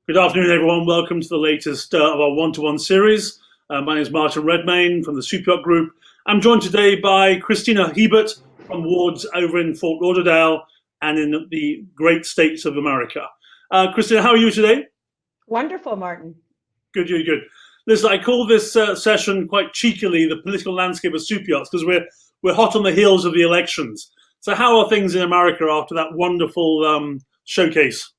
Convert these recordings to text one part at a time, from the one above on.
Good afternoon, everyone. Welcome to the latest of our one-to-one series. My name is Martin Redmayne from the Superyacht Group. I'm joined today by Kristina Hebert from Wards over in Fort Lauderdale and in the great states of America. Kristina, how are you today? Wonderful, Martin. Good, good, good. Listen, I call this session quite cheekily the political landscape of superyachts because we're hot on the heels of the elections. So, how are things in America after that wonderful showcase?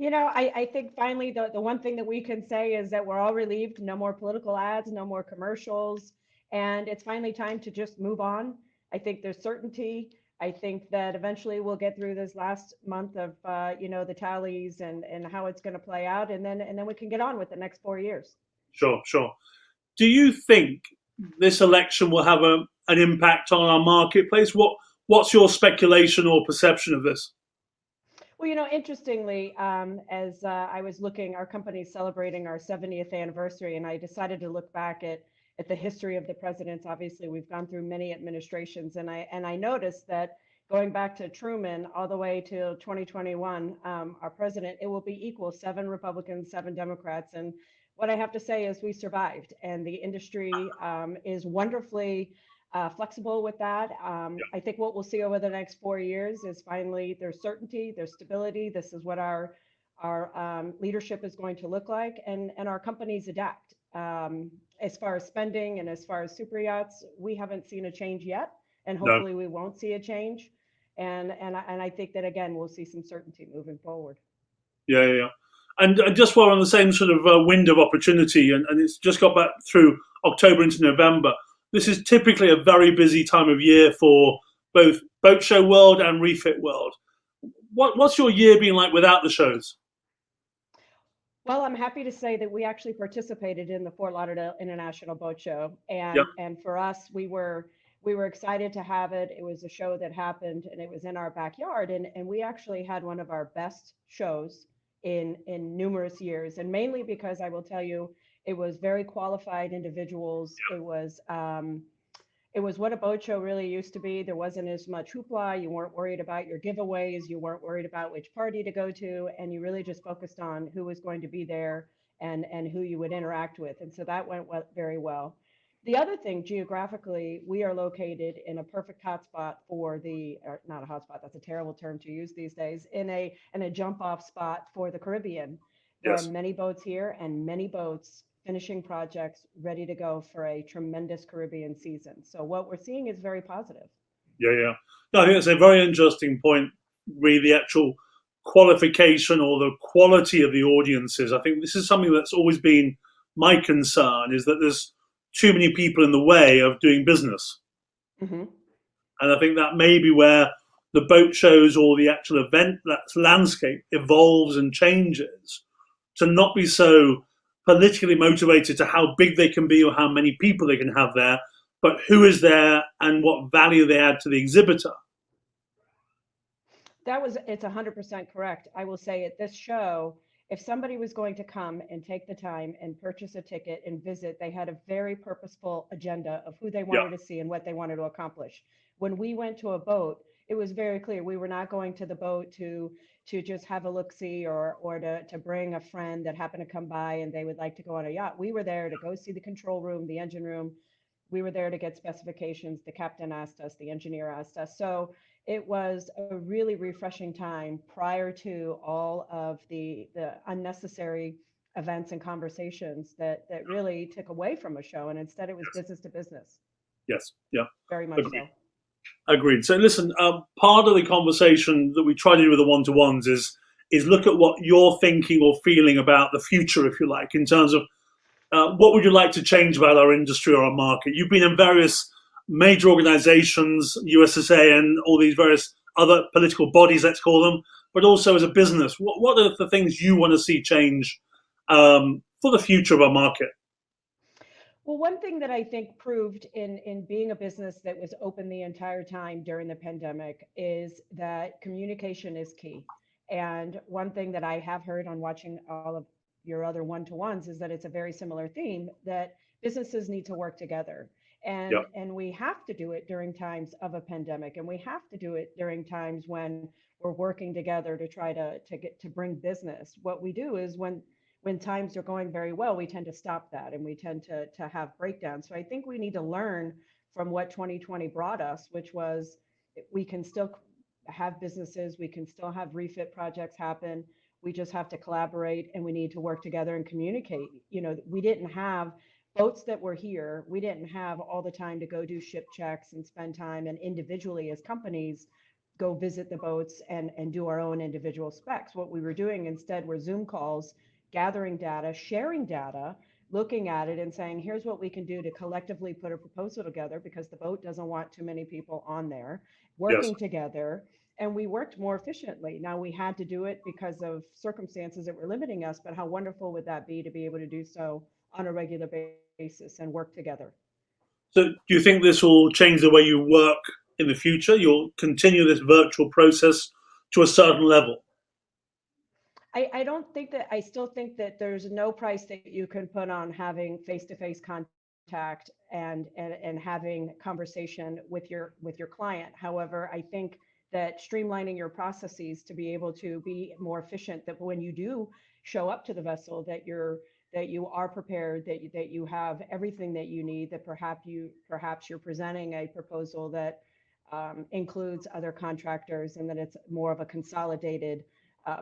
I think finally the one thing that we can say is that we're all relieved. No more political ads, no more commercials, and it's finally time to just move on. I think there's certainty. I think that eventually we'll get through this last month of the tallies and how it's going to play out, and then we can get on with the next 4 years. Sure, sure. Do you think this election will have an impact on our marketplace? What's your speculation or perception of this? Well, interestingly, as I was looking, our company's celebrating our 70th anniversary, and I decided to look back at the history of the presidents. Obviously, we've gone through many administrations, and I noticed that going back to Truman all the way to 2021, our president, it will be equal, 7 Republicans, 7 Democrats. And what I have to say is we survived, and the industry is wonderfully flexible with that. I think what we'll see over the next 4 years is finally there's certainty, there's stability. This is what our leadership is going to look like, and our companies adapt. As far as spending and as far as super yachts, we haven't seen a change yet, and No. hopefully we won't see a change. And I think that again we'll see some certainty moving forward. Yeah, yeah, yeah. And just while we're on the same sort of window of opportunity, and it's just got back through October into November, this is typically a very busy time of year for both boat show world and refit world. What's your year been like without the shows? Well, I'm happy to say that we actually participated in the Fort Lauderdale International Boat Show, Yep. and for us, we were excited to have it. It was a show that happened, and it was in our backyard, and we actually had one of our best shows in numerous years, and mainly because I will tell you, it was very qualified individuals. It was what a boat show really used to be. There wasn't as much hoopla. You weren't worried about your giveaways. You weren't worried about which party to go to, and you really just focused on who was going to be there and who you would interact with. And so that went very well. The other thing, geographically, we are located in a perfect hotspot for the, or not a hotspot, that's a terrible term to use these days, in a jump off spot for the Caribbean. There are Yes. many boats here and many boats finishing projects ready to go for a tremendous Caribbean season. So what we're seeing is very positive. Yeah, yeah. No, I think that's a very interesting point. Really, the actual qualification or the quality of the audiences. I think this is something that's always been my concern: is that there's too many people in the way of doing business, Hmm. and I think that may be where the boat shows or the actual event that landscape evolves and changes to not be so politically motivated to how big they can be or how many people they can have there, but who is there and what value they add to the exhibitor. It's 100% correct. I will say at this show, if somebody was going to come and take the time and purchase a ticket and visit, they had a very purposeful agenda of who they Yeah, wanted to see and what they wanted to accomplish. When we went to a boat, it was very clear we were not going to the boat to just have a look see or to bring a friend that happened to come by and they would like to go on a yacht. We were there to go see the control room, the engine room. We were there to get specifications. The captain asked us, the engineer asked us. So it was a really refreshing time prior to all of the unnecessary events and conversations that really took away from a show. And instead it was yes, business to business, yes, yeah, very much agreed. so. Agreed. So listen, part of the conversation that we try to do with the one-to-ones is look at what you're thinking or feeling about the future, if you like, in terms of what would you like to change about our industry or our market? You've been in various major organizations, USSA, and all these various other political bodies, let's call them, but also as a business. What are the things you want to see change for the future of our market? Well, one thing that I think proved in being a business that was open the entire time during the pandemic is that communication is key. And one thing that I have heard on watching all of your other one-to-ones is that it's a very similar theme that businesses need to work together. Yeah. And we have to do it during times of a pandemic, and we have to do it during times when we're working together to try to get to bring business. What we do is when times are going very well, we tend to stop that and we tend to have breakdowns. So I think we need to learn from what 2020 brought us, which was we can still have businesses, we can still have refit projects happen. We just have to collaborate and we need to work together and communicate. We didn't have boats that were here. We didn't have all the time to go do ship checks and spend time and individually as companies go visit the boats and do our own individual specs. What we were doing instead were Zoom calls, gathering data, sharing data, looking at it and saying, here's what we can do to collectively put a proposal together because the boat doesn't want too many people on there, Yes. working together. And we worked more efficiently. Now we had to do it because of circumstances that were limiting us, but how wonderful would that be to be able to do so on a regular basis and work together? So, do you think this will change the way you work in the future? You'll continue this virtual process to a certain level. I don't think that I still think that there's no price that you can put on having face-to-face contact and having conversation with your client. However, I think that streamlining your processes to be able to be more efficient, that when you do show up to the vessel, that you are prepared, that you have everything that you need, that perhaps you're presenting a proposal that includes other contractors and that it's more of a consolidated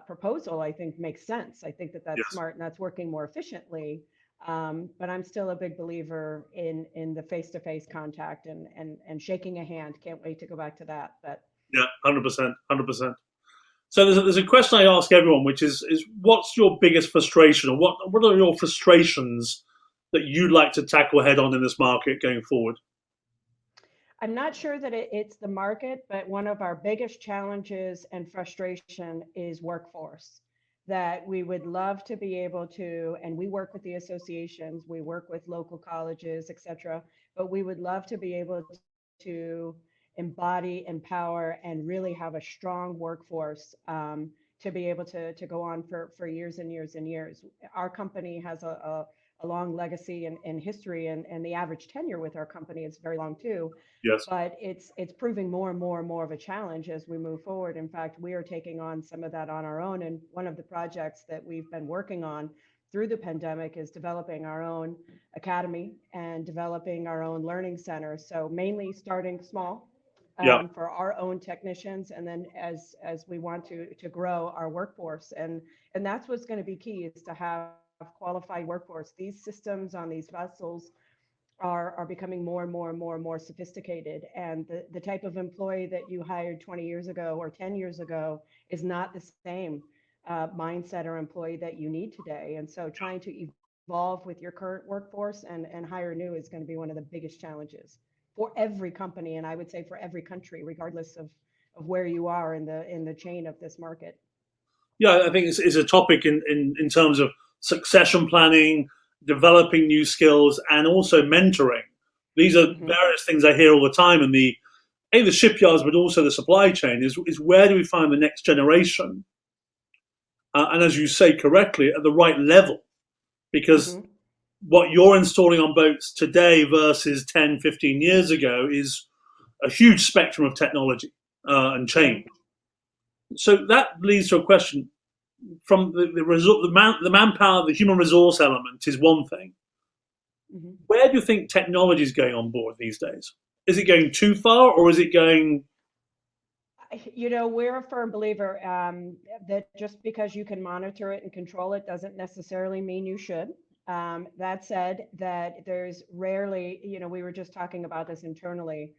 proposal, I think makes sense. I think that that's Yes. smart and that's working more efficiently. But I'm still a big believer in the face-to-face contact and shaking a hand. Can't wait to go back to that. But Yeah. 100%. 100%. So there's a question I ask everyone, which is what's your biggest frustration, or what are your frustrations that you'd like to tackle head on in this market going forward? I'm not sure that it's the market, but one of our biggest challenges and frustration is workforce. That we would love to be able to, and we work with the associations, we work with local colleges, et cetera, but we would love to be able to embody, empower, and really have a strong workforce to be able to go on for years and years and years. Our company has a long legacy and history, and the average tenure with our company is very long too, Yes. but it's proving more and more and more of a challenge as we move forward. In fact, we are taking on some of that on our own. And one of the projects that we've been working on through the pandemic is developing our own academy and developing our own learning center. So mainly starting small Yeah. for our own technicians, and then as we want to grow our workforce, and that's what's going to be key is to have qualified workforce. These systems on these vessels are becoming more and more and more and more sophisticated. And the type of employee that you hired 20 years ago or 10 years ago is not the same mindset or employee that you need today. And so trying to evolve with your current workforce and hire new is going to be one of the biggest challenges for every company. And I would say for every country, regardless of where you are in the chain of this market. Yeah, I think it's a topic in terms of succession planning, developing new skills, and also mentoring. These are Hmm. various things I hear all the time in the shipyards, but also the supply chain. Is where do we find the next generation? And as you say correctly, at the right level, because Hmm. what you're installing on boats today versus 10, 15 years ago is a huge spectrum of technology and Yeah. change. So that leads to a question from the manpower, the human resource element is one thing. Hmm. Where do you think technology is going on board these days? Is it going too far, or is it going? We're a firm believer that just because you can monitor it and control it doesn't necessarily mean you should. That said, that there's rarely, we were just talking about this internally.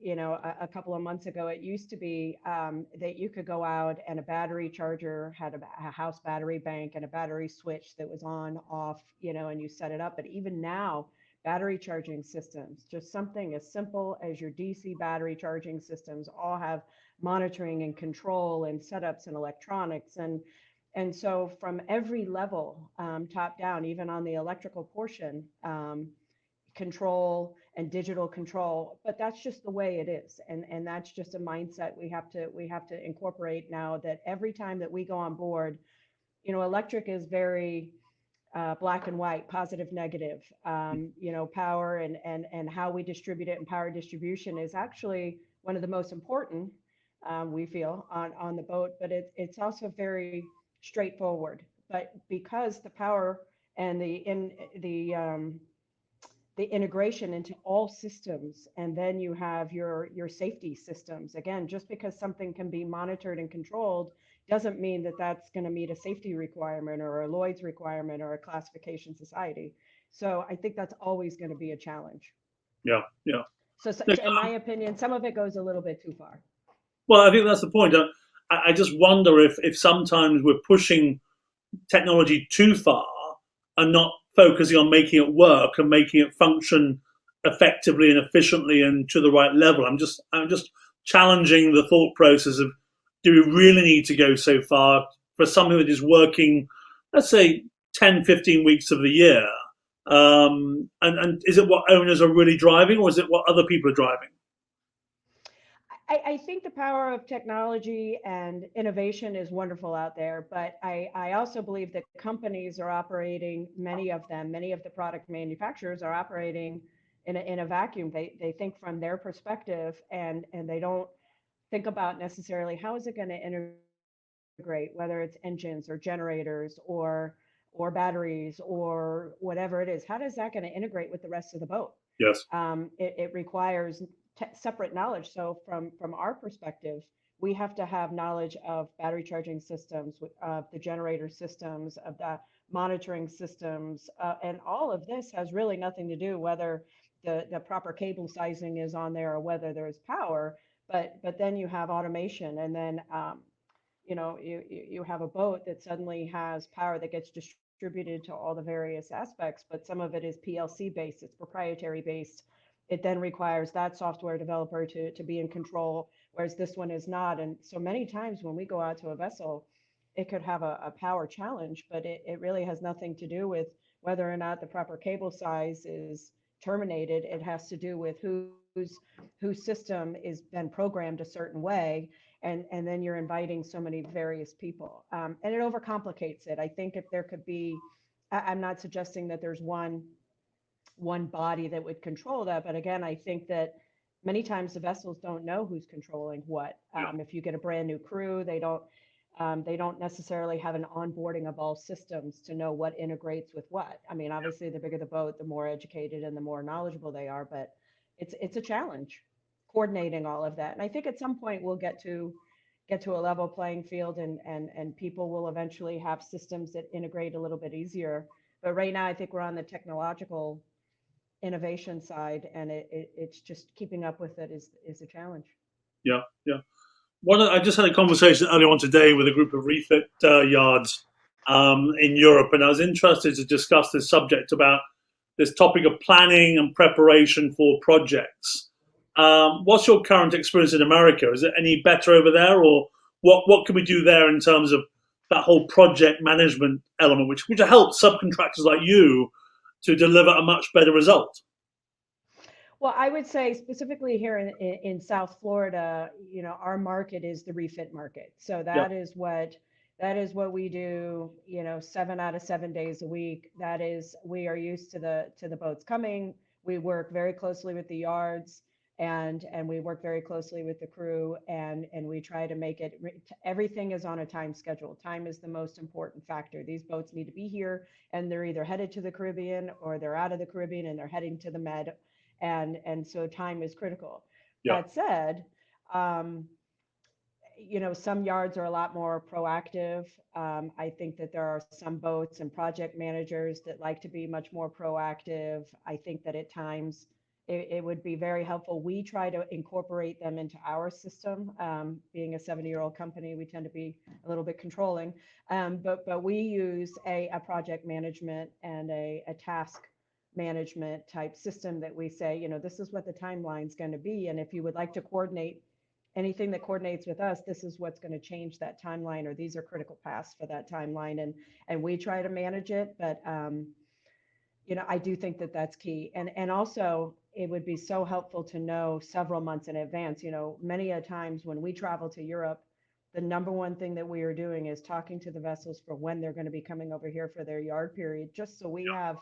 A couple of months ago, it used to be that you could go out and a battery charger had a house battery bank and a battery switch that was on, off, and you set it up. But even now, battery charging systems, just something as simple as your DC battery charging systems, all have monitoring and control and setups and electronics. And so from every level, top down, even on the electrical portion, control and digital control, but that's just the way it is, and that's just a mindset we have to incorporate now, that every time that we go on board, electric is very black and white, positive, negative. Power and how we distribute it, and power distribution is actually one of the most important, we feel, on the boat, but it's also very straightforward. But because the power and the integration into all systems, and then you have your safety systems. Again, just because something can be monitored and controlled doesn't mean that that's going to meet a safety requirement or a Lloyd's requirement or a classification society. So I think that's always going to be a challenge. Yeah, yeah. So Look, in my opinion, some of it goes a little bit too far. well, I think that's the point. I just wonder if sometimes we're pushing technology too far and not focusing on making it work and making it function effectively and efficiently and to the right level. I'm just challenging the thought process of, do we really need to go so far for something that is working, let's say 10, 15 weeks of the year? And is it what owners are really driving, or is it what other people are driving? I think the power of technology and innovation is wonderful out there, but I also believe that companies are operating, many of them, many of the product manufacturers are operating in a vacuum. They think from their perspective, and they don't think about necessarily how is it going to integrate, whether it's engines or generators or batteries or whatever it is. How does that going to integrate with the rest of the boat? Yes. It requires separate knowledge. So from our perspective, we have to have knowledge of battery charging systems, of the generator systems, of the monitoring systems, and all of this has really nothing to do whether the proper cable sizing is on there or whether there's power. But then you have automation, and then you have a boat that suddenly has power that gets distributed to all the various aspects, but some of it is PLC based, it's proprietary based. It then requires that software developer to be in control, whereas this one is not. And so many times when we go out to a vessel, it could have a power challenge, but it really has nothing to do with whether or not the proper cable size is terminated. It has to do with whose system is been programmed a certain way, and then you're inviting so many various people, and it overcomplicates it. I think if there could be, I'm not suggesting that there's one body that would control that, but again, I think that many times the vessels don't know who's controlling what. Yeah. If you get a brand new crew, they don't necessarily have an onboarding of all systems to know what integrates with what. I mean, obviously, the bigger the boat, the more educated and the more knowledgeable they are, but it's a challenge coordinating all of that. And I think at some point we'll get to a level playing field, and people will eventually have systems that integrate a little bit easier. But right now, I think we're on the technological innovation side, and it's just keeping up with it is a challenge. Yeah, yeah. I just had a conversation earlier on today with a group of refit yards in Europe, and I was interested to discuss this subject about this topic of planning and preparation for projects. What's your current experience in America? Is it any better over there, or what can we do there in terms of that whole project management element, which helps subcontractors like you to deliver a much better result? Well, I would say specifically here in South Florida, our market is the refit market. So Yeah, that is what we do, 7 out of 7 days a week. That is, we are used to the boats coming. We work very closely with the yards, and we work very closely with the crew, and we try to make it, everything is on a time schedule. Time is the most important factor. These boats need to be here, and they're either headed to the Caribbean or they're out of the Caribbean and they're heading to the Med, and so time is critical. yeah, That said, um, some yards are a lot more proactive. I think that there are some boats and project managers that like to be much more proactive. I think that at times it would be very helpful. We try to incorporate them into our system. Being a 70-year-old company, we tend to be a little bit controlling, but we use a project management and a task management type system that we say, this is what the timeline's going to be, and if you would like to coordinate anything that coordinates with us, this is what's going to change that timeline, or these are critical paths for that timeline, and we try to manage it. But I do think that that's key, and also it would be so helpful to know several months in advance. Many a times when we travel to Europe, the number one thing that we are doing is talking to the vessels for when they're going to be coming over here for their yard period, just so we have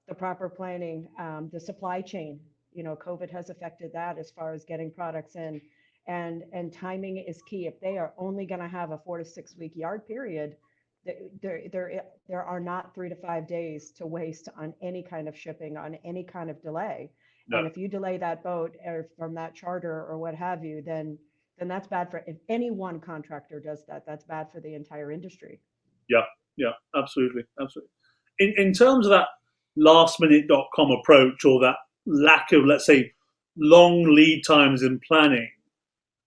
the proper planning. The supply chain, COVID has affected that as far as getting products in, and timing is key. If they are only going to have a 4 to 6 week yard period, there are not 3 to 5 days to waste on any kind of shipping, on any kind of delay. No. And if you delay that boat or from that charter or what have you, then that's bad for, if any one contractor does that, that's bad for the entire industry. Yeah, absolutely. In terms of that lastminute.com approach, or that lack of, let's say, long lead times in planning,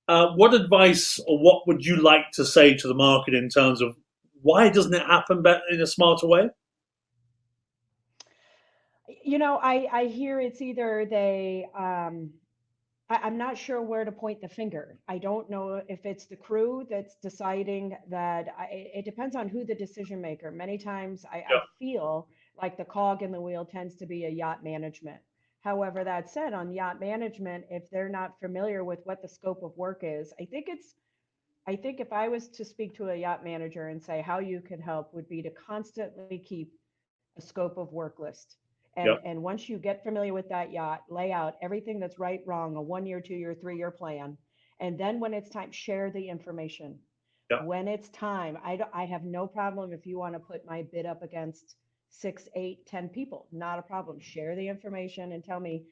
what advice or what would you like to say to the market in terms of why doesn't it happen better in a smarter way? I hear it's either I'm not sure where to point the finger. I don't know if it's the crew that's deciding that. It depends on who the decision maker. Many times I feel like the cog in the wheel tends to be a yacht management. However, that said, on yacht management, if they're not familiar with what the scope of work is, I think if I was to speak to a yacht manager and say how you could help, would be to constantly keep a scope of work list. And once you get familiar with that yacht, lay out everything that's right, wrong, a 1 year, 2 year, 3 year plan. And then when it's time, share the information. When it's time, I have no problem if you want to put my bid up against 6, 8, 10 people, not a problem. Share the information and tell me,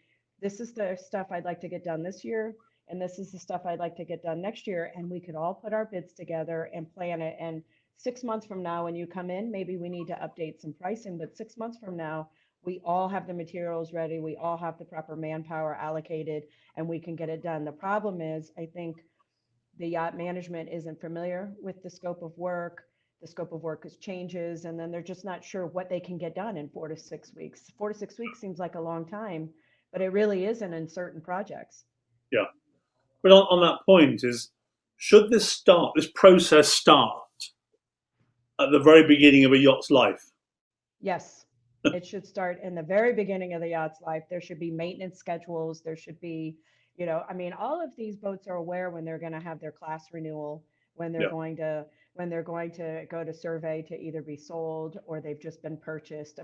this is the stuff I'd like to get done this year, and this is the stuff I'd like to get done next year. And we could all put our bids together and plan it. And 6 months from now, when you come in, maybe we need to update some pricing, but 6 months from now, we all have the materials ready. We all have the proper manpower allocated, and we can get it done. The problem is, I think the yacht management isn't familiar with the scope of work. The scope of work changes, and then they're just not sure what they can get done in 4 to 6 weeks. 4 to 6 weeks seems like a long time, but it really isn't in certain projects. Yeah. But on that point should this process start at the very beginning of a yacht's life? Yes, it should start in the very beginning of the yacht's life. There should be maintenance schedules. There should be, all of these boats are aware when they're going to have their class renewal, when they're going to go to survey to either be sold or they've just been purchased.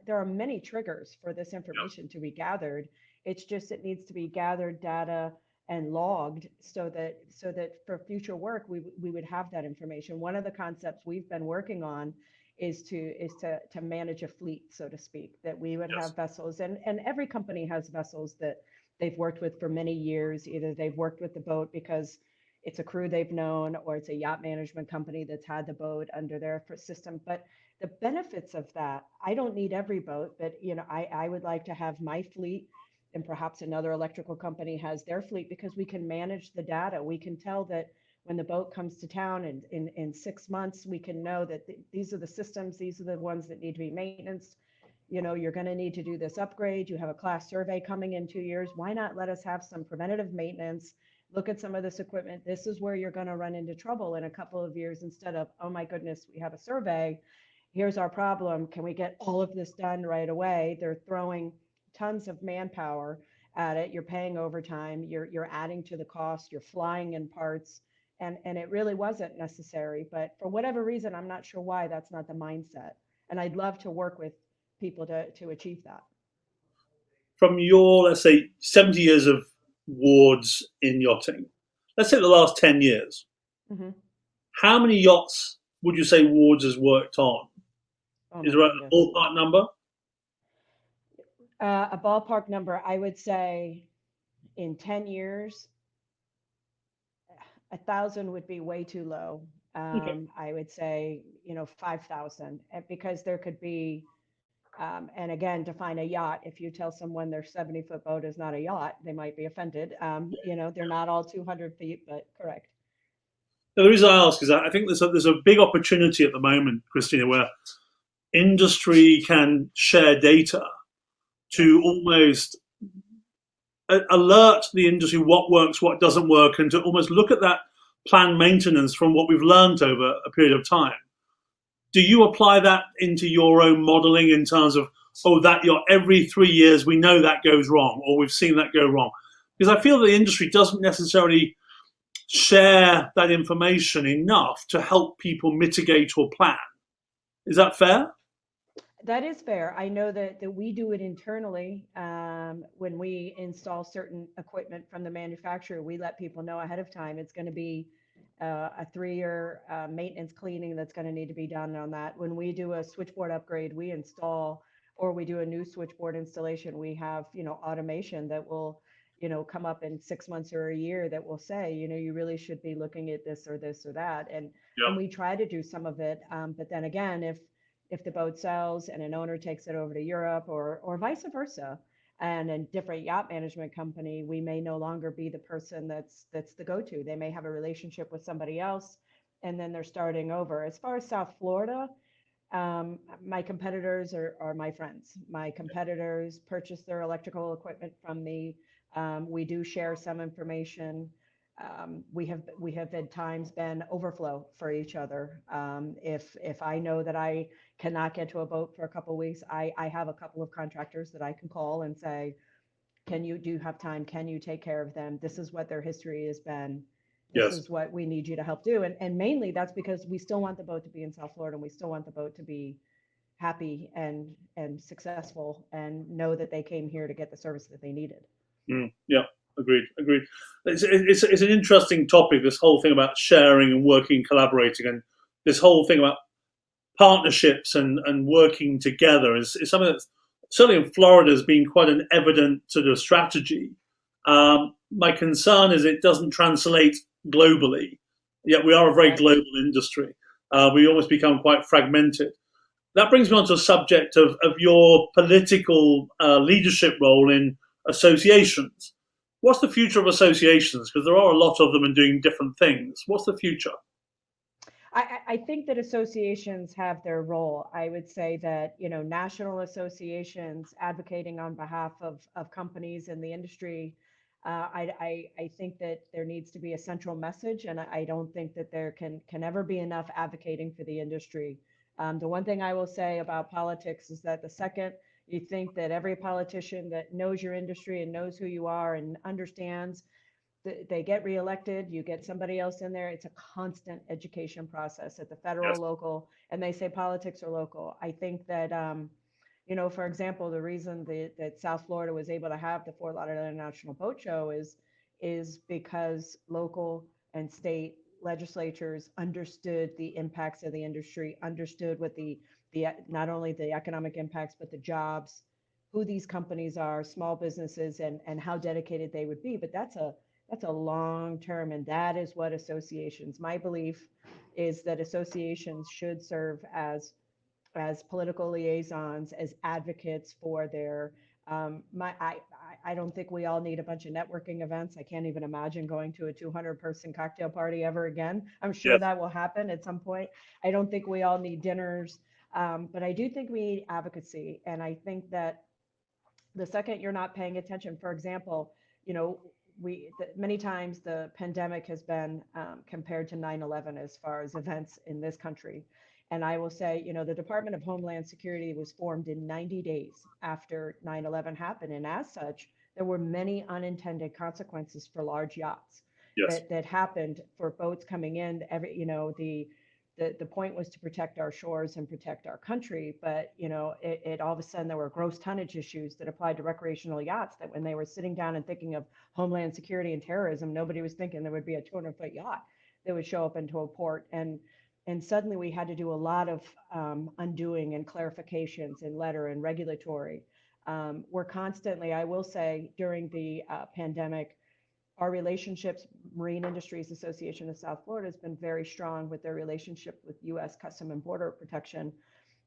There are many triggers for this information to be gathered. It's just, it needs to be gathered, data, and logged so that for future work we would have that information. One of the concepts we've been working on is to manage a fleet, so to speak, that we would have vessels, and every company has vessels that they've worked with for many years. Either they've worked with the boat because it's a crew they've known, or it's a yacht management company that's had the boat under their system. But the benefits of that, I don't need every boat, but I would like to have my fleet, and perhaps another electrical company has their fleet, because we can manage the data. We can tell that when the boat comes to town and in 6 months, we can know that these are the systems, these are the ones that need to be maintenance. You're going to need to do this upgrade. You have a class survey coming in 2 years. Why not let us have some preventative maintenance? Look at some of this equipment. This is where you're going to run into trouble in a couple of years, instead of, oh my goodness, we have a survey. Here's our problem. Can we get all of this done right away? They're throwing tons of manpower at it. You're paying overtime. You're adding to the cost. You're flying in parts. And it really wasn't necessary. But for whatever reason, I'm not sure why that's not the mindset. And I'd love to work with people to achieve that. From your, let's say, 70 years of wards in yachting, let's say the last 10 years, how many yachts would you say Wards has worked on? Is there a ballpark number? A ballpark number, I would say in 10 years, 1,000 would be way too low. I would say, 5,000, because there could be, and again, define a yacht. If you tell someone their 70-foot boat is not a yacht, they might be offended. They're not all 200 feet, but correct. Now, the reason I ask is I think there's a big opportunity at the moment, Kristina, where industry can share data to almost alert the industry what works, what doesn't work, and to almost look at that planned maintenance from what we've learned over a period of time. Do you apply that into your own modeling in terms of, that yacht every 3 years we know that goes wrong, or we've seen that go wrong? Because I feel the industry doesn't necessarily share that information enough to help people mitigate or plan. Is that fair? That is fair. I know that we do it internally. When we install certain equipment from the manufacturer, we let people know ahead of time it's going to be a 3-year maintenance cleaning that's going to need to be done on that. When we do a switchboard upgrade, we install, or we do a new switchboard installation, we have, automation that will, come up in 6 months or a year that will say, you really should be looking at this or this or that. And Yeah. we try to do some of it. But then again, if the boat sells and an owner takes it over to Europe, or vice versa, and a different yacht management company, we may no longer be the person that's the go-to. They may have a relationship with somebody else, and then they're starting over. As far as South Florida, my competitors are my friends. My competitors purchase their electrical equipment from me. We do share some information. We have at times been overflow for each other. If I know that I cannot get to a boat for a couple of weeks, I have a couple of contractors that I can call and say, do you have time? Can you take care of them? This is what their history has been. This Yes. is what we need you to help do. And mainly that's because we still want the boat to be in South Florida, and we still want the boat to be happy and successful, and know that they came here to get the service that they needed. Yeah. Agreed. Agreed. It's an interesting topic. This whole thing about sharing and working, collaborating, and this whole thing about partnerships and working together is something that's certainly in Florida has been quite an evident sort of strategy. My concern is it doesn't translate globally. Yet we are a very Right. global industry. We almost become quite fragmented. That brings me on to a subject of your political leadership role in associations. What's the future of associations? Because there are a lot of them and doing different things. What's the future? I think that associations have their role. I would say that, national associations advocating on behalf of companies in the industry, I think that there needs to be a central message, and I don't think that there can ever be enough advocating for the industry. The one thing I will say about politics is that the second you think that every politician that knows your industry and knows who you are and understands, they get reelected, you get somebody else in there. It's a constant education process at the Yes. federal, local, and they say politics are local. I think that, for example, the reason that South Florida was able to have the Fort Lauderdale International Boat Show is because local and state legislatures understood the impacts of the industry, understood what the not only the economic impacts, but the jobs, who these companies are, small businesses, and how dedicated they would be. But that's a long term, and that is what associations. My belief is that associations should serve as political liaisons, as advocates for their my I don't think we all need a bunch of networking events. I can't even imagine going to a 200-person cocktail party ever again. I'm sure Yes. that will happen at some point. I don't think we all need dinners, but I do think we need advocacy. And I think that the second you're not paying attention, for example, you know, many times the pandemic has been compared to 9/11 as far as events in this country. And I will say, the Department of Homeland Security was formed in 90 days after 9/11 happened. And as such, there were many unintended consequences for large yachts Yes. that happened for boats coming in. The point was to protect our shores and protect our country, but it all of a sudden there were gross tonnage issues that applied to recreational yachts, that when they were sitting down and thinking of homeland security and terrorism, nobody was thinking there would be a 200-foot yacht that would show up into a port. And suddenly we had to do a lot of undoing and clarifications in letter and regulatory. We're constantly, I will say, during the pandemic, our relationships, Marine Industries Association of South Florida has been very strong with their relationship with U.S. Custom and Border Protection,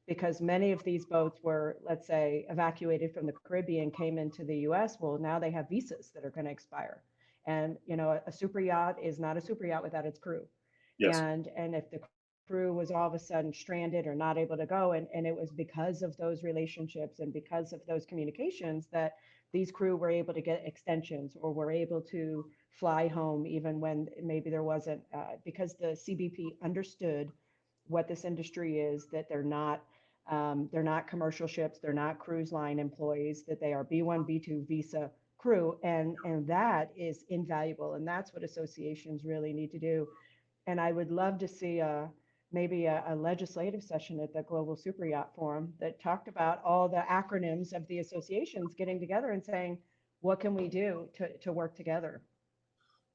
because many of these boats were, let's say, evacuated from the Caribbean, came into the U.S. Well, now they have visas that are going to expire. And, a super yacht is not a super yacht without its crew. Yes. And if the crew was all of a sudden stranded or not able to go, and it was because of those relationships and because of those communications that these crew were able to get extensions or were able to fly home even when maybe there wasn't, because the CBP understood what this industry is, that they're not commercial ships, they're not cruise line employees, that they are B1, B2 visa crew, and that is invaluable, and that's what associations really need to do. And I would love to see maybe a legislative session at the Global Super Yacht Forum that talked about all the acronyms of the associations getting together and saying, what can we do to work together?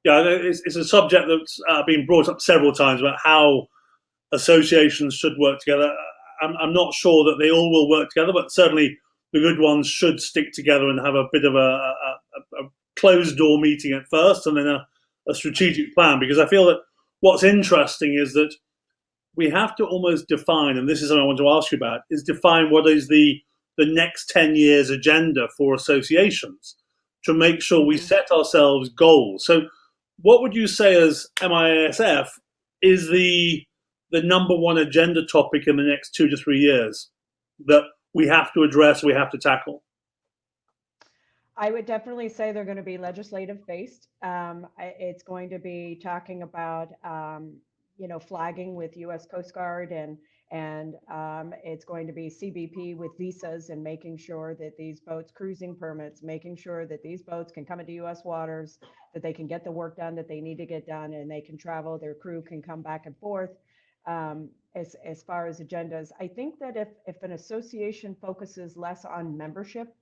Yeah, it's a subject that's been brought up several times about how associations should work together. I'm not sure that they all will work together, but certainly the good ones should stick together and have a bit of a closed door meeting at first, and then a strategic plan. Because I feel that what's interesting is that we have to almost define, and this is something I want to ask you about, is define what is the next 10 years agenda for associations to make sure we set ourselves goals. So what would you say as MIASF is the number one agenda topic in the next 2 to 3 years that we have to address, we have to tackle? I would definitely say they're going to be legislative based. It's going to be talking about, flagging with U.S. Coast Guard, and it's going to be CBP with visas and making sure that these boats, cruising permits, making sure that these boats can come into U.S. waters, that they can get the work done that they need to get done, and they can travel. Their crew can come back and forth. As far as agendas, I think that if an association focuses less on membership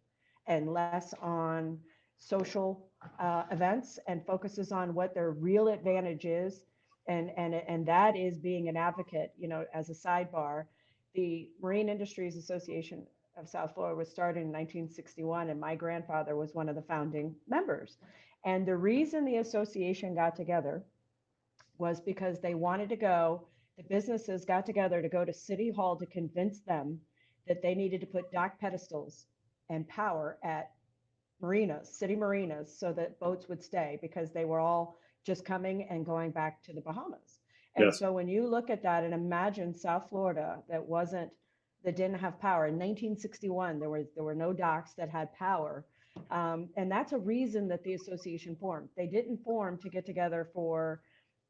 and less on social events and focuses on what their real advantage is, and that is being an advocate. As a sidebar, the Marine Industries Association of South Florida was started in 1961, and my grandfather was one of the founding members. And the reason the association got together was because they wanted to go, the businesses got together to go to City Hall to convince them that they needed to put dock pedestals and power at marinas, city marinas, so that boats would stay, because they were all just coming and going back to the Bahamas. And Yes. so when you look at that and imagine South Florida that didn't have power in 1961, there were no docks that had power. And that's a reason that the association formed. They didn't form to get together for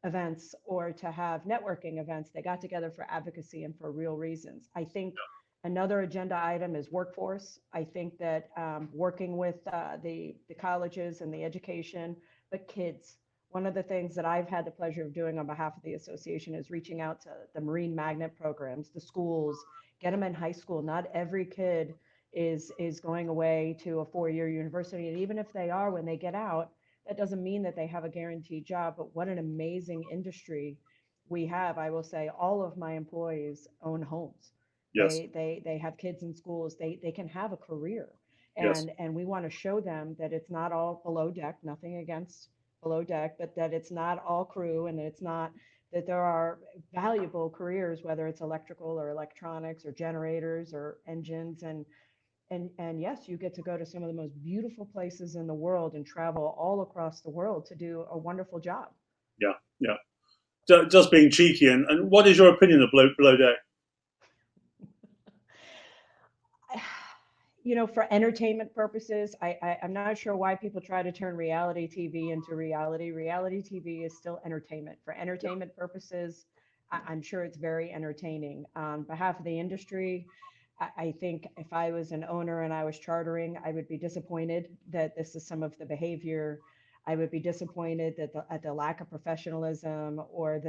events or to have networking events. They got together for advocacy and for real reasons. I think another agenda item is workforce. I think that working with the colleges and the education, but kids. One of the things that I've had the pleasure of doing on behalf of the association is reaching out to the Marine Magnet programs, the schools, get them in high school. Not every kid is going away to a 4-year university. And even if they are, when they get out, that doesn't mean that they have a guaranteed job. But what an amazing industry we have. I will say all of my employees own homes. Yes. They have kids in schools. They can have a career. Yes. And we want to show them that it's not all below deck, nothing against below deck, but that it's not all crew, and it's not that there are valuable careers, whether it's electrical or electronics or generators or engines. And yes, you get to go to some of the most beautiful places in the world and travel all across the world to do a wonderful job. Yeah. Yeah. Just being cheeky. And what is your opinion of below deck? For entertainment purposes, I'm not sure why people try to turn reality TV into reality. Reality TV is still entertainment. For entertainment purposes, I'm sure it's very entertaining. On behalf of the industry, I think if I was an owner and I was chartering, I would be disappointed that this is some of the behavior. I would be disappointed that at the lack of professionalism, or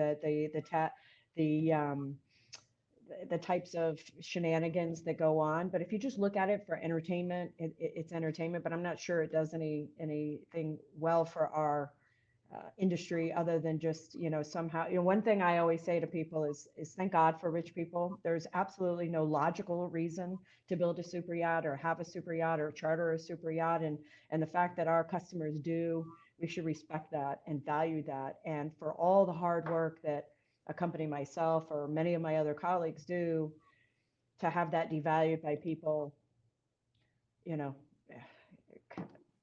the types of shenanigans that go on. But if you just look at it for entertainment, it's entertainment. But I'm not sure it does anything well for our industry, other than just somehow. One thing I always say to people is thank God for rich people. There's absolutely no logical reason to build a super yacht or have a super yacht or charter a super yacht, and the fact that our customers do, we should respect that and value that. And for all the hard work that a company, myself or many of my other colleagues, do, to have that devalued by people,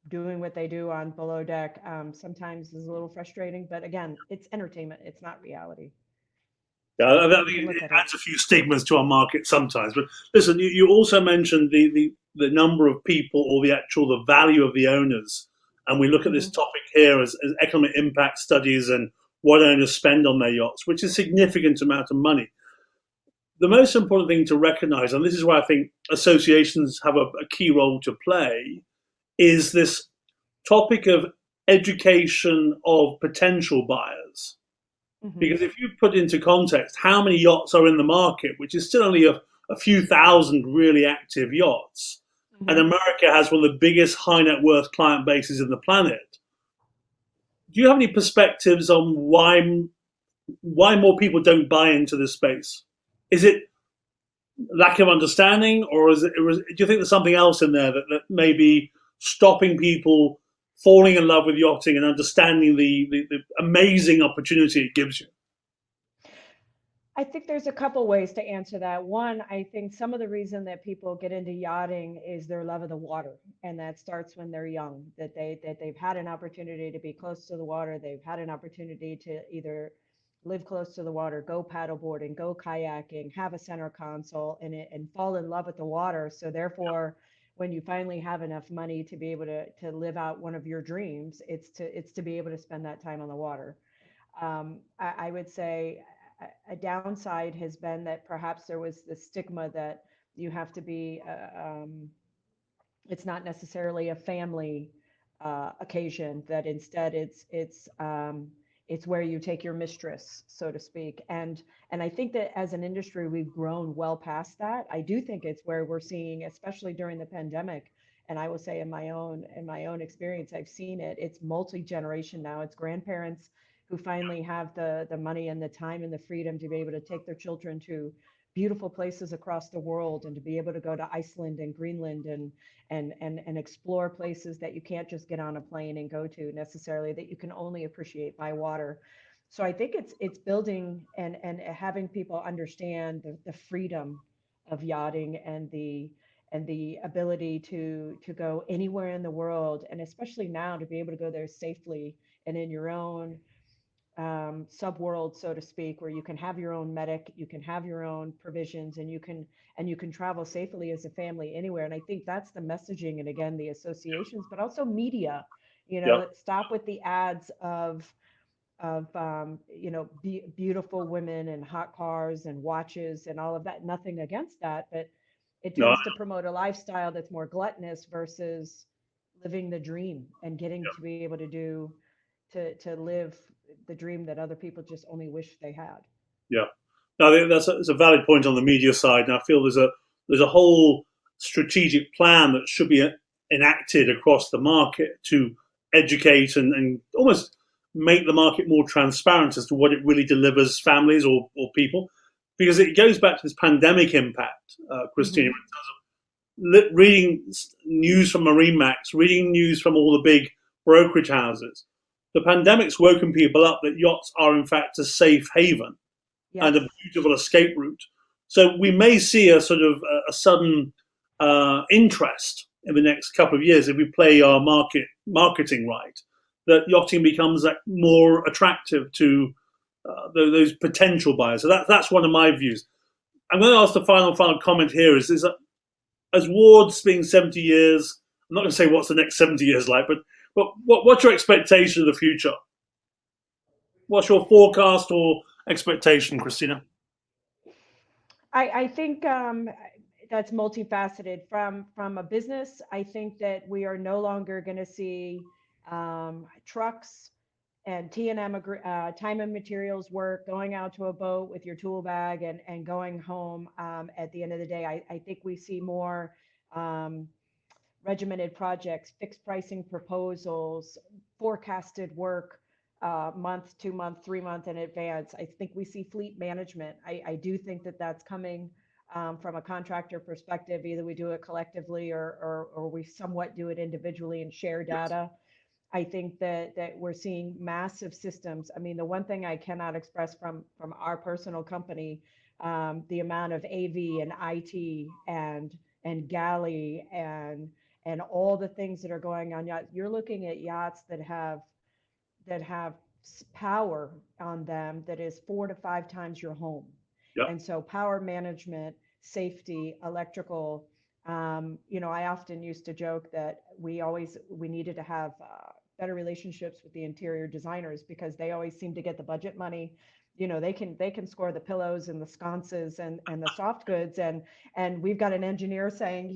doing what they do on below deck, sometimes is a little frustrating. But again, it's entertainment, it's not reality. Yeah, I think it adds a few stigmas to our market sometimes. But listen, you also mentioned the number of people, or the value of the owners. And we look at this topic here as economic impact studies and what owners spend on their yachts, which is a significant amount of money. The most important thing to recognize, and this is where I think associations have a key role to play, is this topic of education of potential buyers. Hmm. Because if you put into context how many yachts are in the market, which is still only a few thousand really active yachts, and Hmm. America has one of the biggest high net worth client bases in the planet, do you have any perspectives on why more people don't buy into this space? Is it lack of understanding, or do you think there's something else in there that may be stopping people falling in love with yachting and understanding the amazing opportunity it gives you? I think there's a couple ways to answer that. One, I think some of the reason that people get into yachting is their love of the water, and that starts when they're young. That they've had an opportunity to be close to the water. They've had an opportunity to either live close to the water, go paddleboarding, go kayaking, have a center console, and fall in love with the water. So therefore, when you finally have enough money to be able to live out one of your dreams, it's to be able to spend that time on the water. I would say a downside has been that perhaps there was the stigma that you have to be, it's not necessarily a family occasion, that instead it's where you take your mistress, so to speak. And I think that as an industry, we've grown well past that. I do think it's where we're seeing, especially during the pandemic, and I will say in my own experience, I've seen it. It's multi-generation now. It's grandparents who finally have the money and the time and the freedom to be able to take their children to beautiful places across the world, and to be able to go to Iceland and Greenland and explore places that you can't just get on a plane and go to necessarily, that you can only appreciate by water. So I think it's building and having people understand the freedom of yachting, and the ability to go anywhere in the world, and especially now to be able to go there safely and in your own subworld, so to speak, where you can have your own medic, you can have your own provisions, and you can travel safely as a family anywhere. And I think that's the messaging, and again, the associations, but also media. Yeah, Stop with the ads of beautiful women and hot cars and watches and all of that. Nothing against that, but it no, tends to promote a lifestyle that's more gluttonous versus living the dream and getting to be able to live the dream that other people just only wish they had. yeah. No, I think that's a valid point on the media side, and I feel there's a whole strategic plan that should be enacted across the market to educate and almost make the market more transparent as to what it really delivers families or people, because it goes back to this pandemic impact, Christina. Hmm. Reading news from Marine Max, reading news from all the big brokerage houses, the pandemic's woken people up that yachts are in fact a safe haven and a Yes. beautiful escape route. So we may see a sort of a sudden interest in the next couple of years if we play our marketing right. That yachting becomes like more attractive to those potential buyers. So that's one of my views. I'm going to ask the final comment here. Is that as Ward's being 70 years, I'm not going to say what's the next 70 years like, but what's your expectation of the future? What's your forecast or expectation, Christina? I think that's multifaceted. From a business, I think that we are no longer going to see trucks and T&M time and materials work, going out to a boat with your tool bag and going home at the end of the day. I think we see more um, regimented projects, fixed pricing proposals, forecasted work month, 2 month, 3 month in advance. I think we see fleet management. I do think that that's coming from a contractor perspective. Either we do it collectively or we somewhat do it individually and share Yes. data. I think that we're seeing massive systems. I mean, the one thing I cannot express from our personal company, the amount of AV and IT and galley and all the things that are going on yachts. You're looking at yachts that have power on them that is 4 to 5 times your home. Yeah. And so power management, safety, electrical. I often used to joke that we needed to have better relationships with the interior designers because they always seem to get the budget money. They can score the pillows and the sconces and the soft goods, and we've got an engineer saying,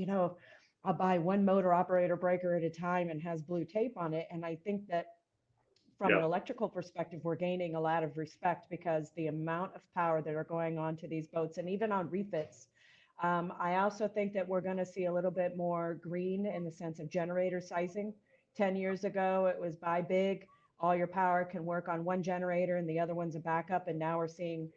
I'll buy one motor operator breaker at a time and has blue tape on it. And I think that from Yeah, an electrical perspective, we're gaining a lot of respect because the amount of power that are going on to these boats and even on refits. I also think that we're going to see a little bit more green in the sense of generator sizing. 10 years ago, it was buy big, all your power can work on one generator and the other one's a backup. And now we're seeing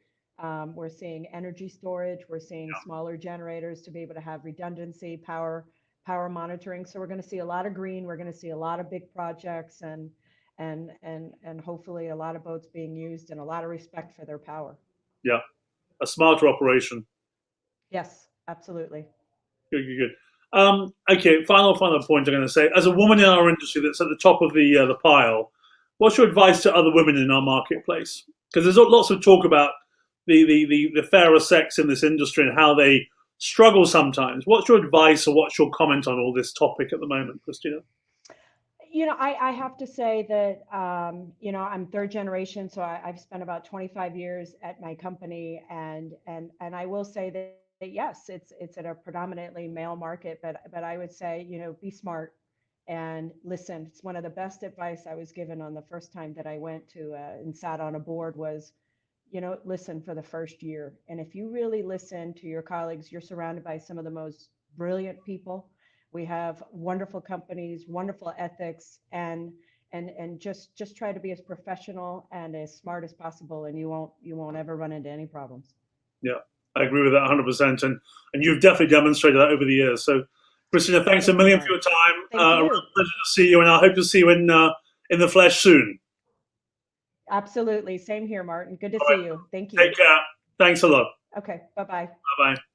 energy storage. We're seeing smaller generators to be able to have redundancy, power monitoring. So we're going to see a lot of green. We're going to see a lot of big projects and hopefully a lot of boats being used and a lot of respect for their power. yeah, a smarter operation. Yes, absolutely. Good, good, good. Okay, final point I'm going to say. As a woman in our industry that's at the top of the pile, what's your advice to other women in our marketplace? Because there's lots of talk about the fairer sex in this industry and how they struggle sometimes. What's your advice or what's your comment on all this topic at the moment, Kristina? I have to say that, I'm third generation, so I've spent about 25 years at my company, and I will say that yes, it's at a predominantly male market, but I would say, be smart and listen. It's one of the best advice I was given on the first time that I went to and sat on a board was, listen for the first year. And if you really listen to your colleagues, you're surrounded by some of the most brilliant people. We have wonderful companies, wonderful ethics, and just try to be as professional and as smart as possible, and you won't ever run into any problems. Yeah, I agree with that 100%. And you've definitely demonstrated that over the years. So, Kristina, thanks a Thank you, million for Mark. your time. Thank A real you. pleasure to see you, and I hope to see you in the flesh soon. Absolutely. Same here, Martin. Good to All see right, you. Thank you. take care. Thanks a lot. Okay. Bye bye. Bye bye.